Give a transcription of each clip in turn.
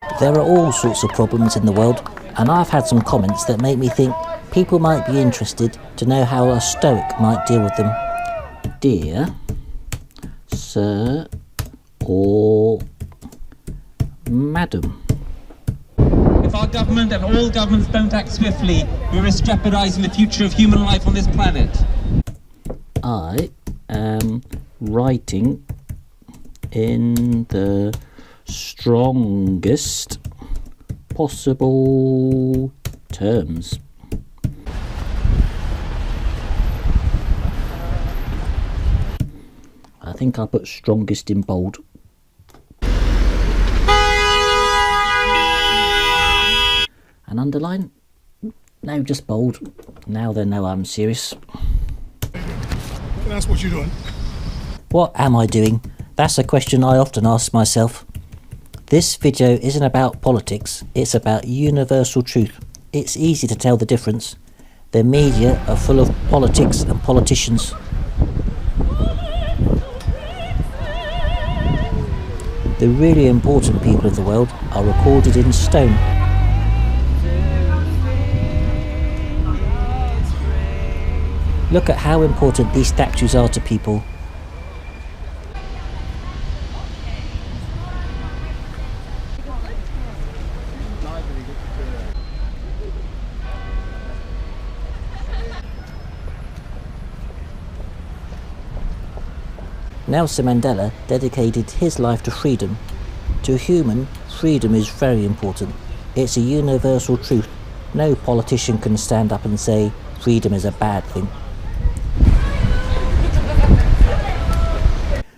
There are all sorts of problems in the world, and I've had some comments that make me think people might be interested to know how a Stoic might deal with them. Dear Sir or Madam. If our government and all governments don't act swiftly, we risk jeopardizing the future of human life on this planet. I am writing in the strongest possible terms. I think I put strongest in bold. And underline? No, just bold. Now they know I'm serious. That's what you're doing. What am I doing? That's a question I often ask myself. This video isn't about politics, it's about universal truth. It's easy to tell the difference. The media are full of politics and politicians. The really important people of the world are recorded in stone. Look at how important these statues are to people. Nelson Mandela dedicated his life to freedom. To a human, freedom is very important. It's a universal truth. No politician can stand up and say freedom is a bad thing.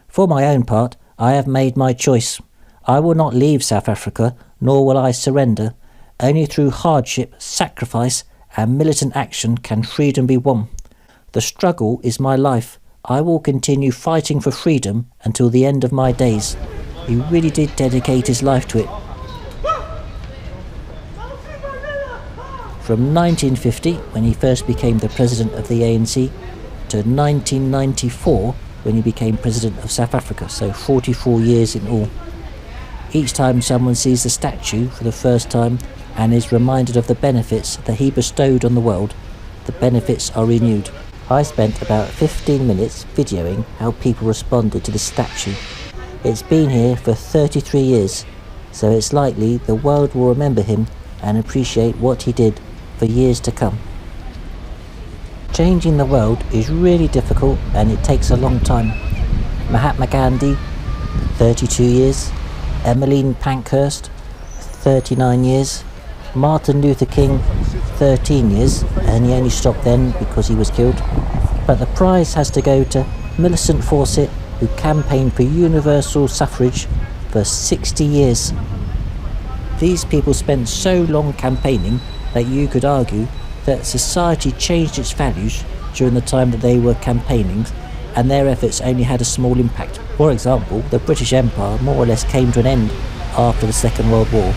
For my own part, I have made my choice. I will not leave South Africa, nor will I surrender. Only through hardship, sacrifice, and militant action can freedom be won. The struggle is my life. I will continue fighting for freedom until the end of my days. He really did dedicate his life to it. From 1950, when he first became the president of the ANC, to 1994, when he became president of South Africa, so 44 years in all. Each time someone sees the statue for the first time and is reminded of the benefits that he bestowed on the world, the benefits are renewed. I spent about 15 minutes videoing how people responded to the statue. It's been here for 33 years, so it's likely the world will remember him and appreciate what he did for years to come. Changing the world is really difficult and it takes a long time. Mahatma Gandhi, 32 years. Emmeline Pankhurst, 39 years. Martin Luther King, 13 years, and he only stopped then because he was killed. But the prize has to go to Millicent Fawcett, who campaigned for universal suffrage for 60 years. These people spent so long campaigning that you could argue that society changed its values during the time that they were campaigning, and their efforts only had a small impact. For example, the British Empire more or less came to an end after the Second World War.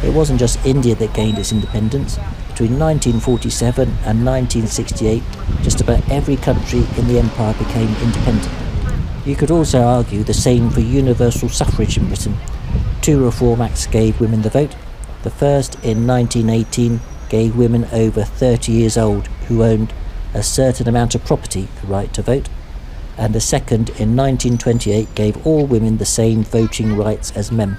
It wasn't just India that gained its independence. Between 1947 and 1968, just about every country in the empire became independent. You could also argue the same for universal suffrage in Britain. 2 Reform Acts gave women the vote. The first, in 1918, gave women over 30 years old who owned a certain amount of property the right to vote. And the second, in 1928, gave all women the same voting rights as men.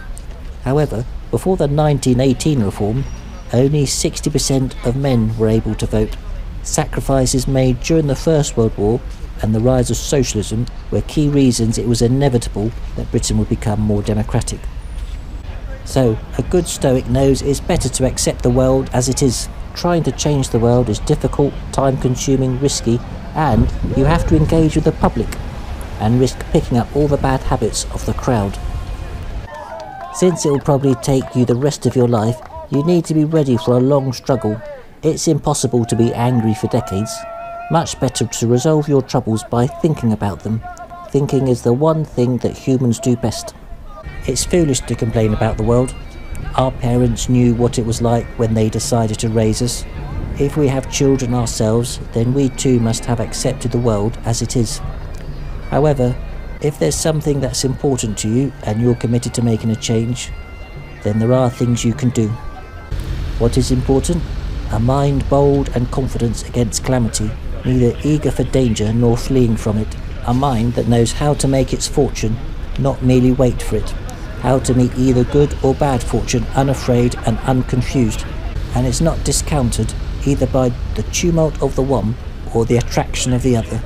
However, before the 1918 reform, only 60% of men were able to vote. Sacrifices made during the First World War and the rise of socialism were key reasons it was inevitable that Britain would become more democratic. So, a good Stoic knows it's better to accept the world as it is. Trying to change the world is difficult, time-consuming, risky, and you have to engage with the public and risk picking up all the bad habits of the crowd. Since it will probably take you the rest of your life, you need to be ready for a long struggle. It's impossible to be angry for decades. Much better to resolve your troubles by thinking about them. Thinking is the one thing that humans do best. It's foolish to complain about the world. Our parents knew what it was like when they decided to raise us. If we have children ourselves, then we too must have accepted the world as it is. However, if there's something that's important to you and you're committed to making a change, then there are things you can do. What is important? A mind bold and confident against calamity, neither eager for danger nor fleeing from it. A mind that knows how to make its fortune, not merely wait for it. How to meet either good or bad fortune unafraid and unconfused. And it's not discounted either by the tumult of the one or the attraction of the other.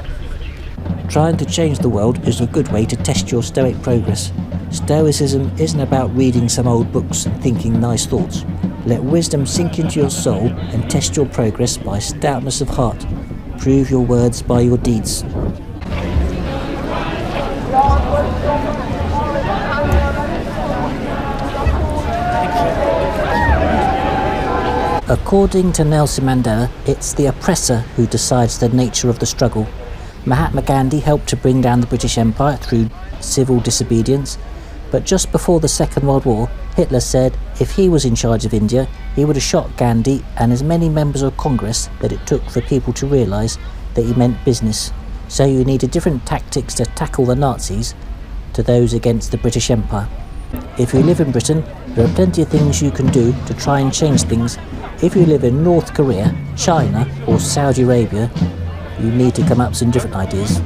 Trying to change the world is a good way to test your Stoic progress. Stoicism isn't about reading some old books and thinking nice thoughts. Let wisdom sink into your soul and test your progress by stoutness of heart. Prove your words by your deeds. According to Nelson Mandela, it's the oppressor who decides the nature of the struggle. Mahatma Gandhi helped to bring down the British Empire through civil disobedience, but just before the Second World War, Hitler said if he was in charge of India, he would have shot Gandhi and as many members of Congress that it took for people to realise that he meant business. So you needed different tactics to tackle the Nazis to those against the British Empire. If you live in Britain, there are plenty of things you can do to try and change things. If you live in North Korea, China or Saudi Arabia, you need to come up with some different ideas.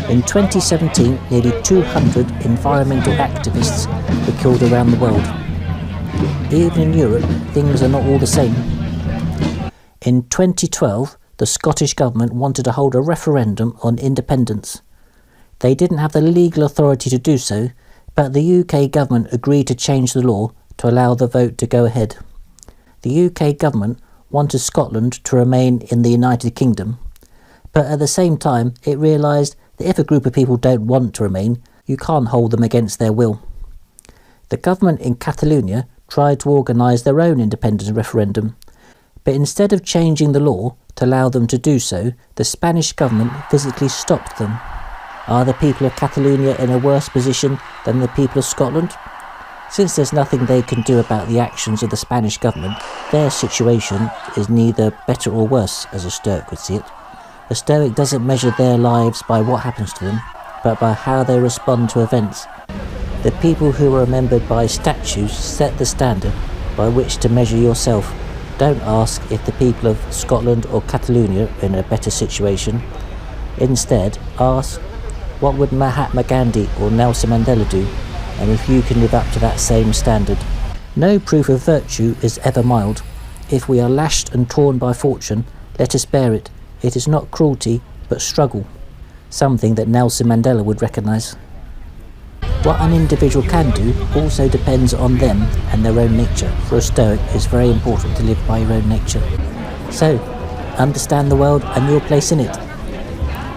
In 2017, nearly 200 environmental activists were killed around the world. Even in Europe, things are not all the same. In 2012, the Scottish Government wanted to hold a referendum on independence. They didn't have the legal authority to do so, but the UK Government agreed to change the law to allow the vote to go ahead. The UK Government wanted Scotland to remain in the United Kingdom, but at the same time it realised that if a group of people don't want to remain, you can't hold them against their will. The government in Catalonia tried to organise their own independence referendum, but instead of changing the law to allow them to do so, the Spanish government physically stopped them. Are the people of Catalonia in a worse position than the people of Scotland? Since there's nothing they can do about the actions of the Spanish government, their situation is neither better or worse, as a Stoic would see it. A Stoic doesn't measure their lives by what happens to them, but by how they respond to events. The people who are remembered by statues set the standard by which to measure yourself. Don't ask if the people of Scotland or Catalonia are in a better situation. Instead, ask, what would Mahatma Gandhi or Nelson Mandela do, and if you can live up to that same standard. No proof of virtue is ever mild. If we are lashed and torn by fortune, let us bear it. It is not cruelty, but struggle. Something that Nelson Mandela would recognise. What an individual can do also depends on them and their own nature. For a Stoic, it's very important to live by your own nature. So, understand the world and your place in it.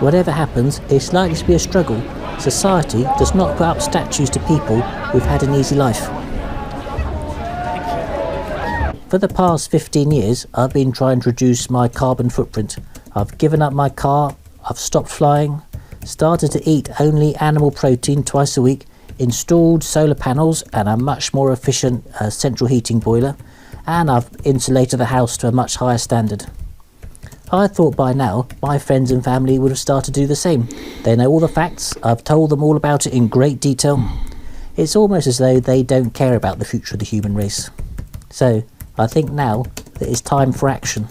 Whatever happens, it's likely to be a struggle. Society does not put up statues to people who've had an easy life. For the past 15 years, I've been trying to reduce my carbon footprint. I've given up my car, I've stopped flying, started to eat only animal protein twice a week, installed solar panels and a much more efficient central heating boiler, and I've insulated the house to a much higher standard. I thought by now my friends and family would have started to do the same. They know all the facts, I've told them all about it in great detail. It's almost as though they don't care about the future of the human race. So I think now that it's time for action.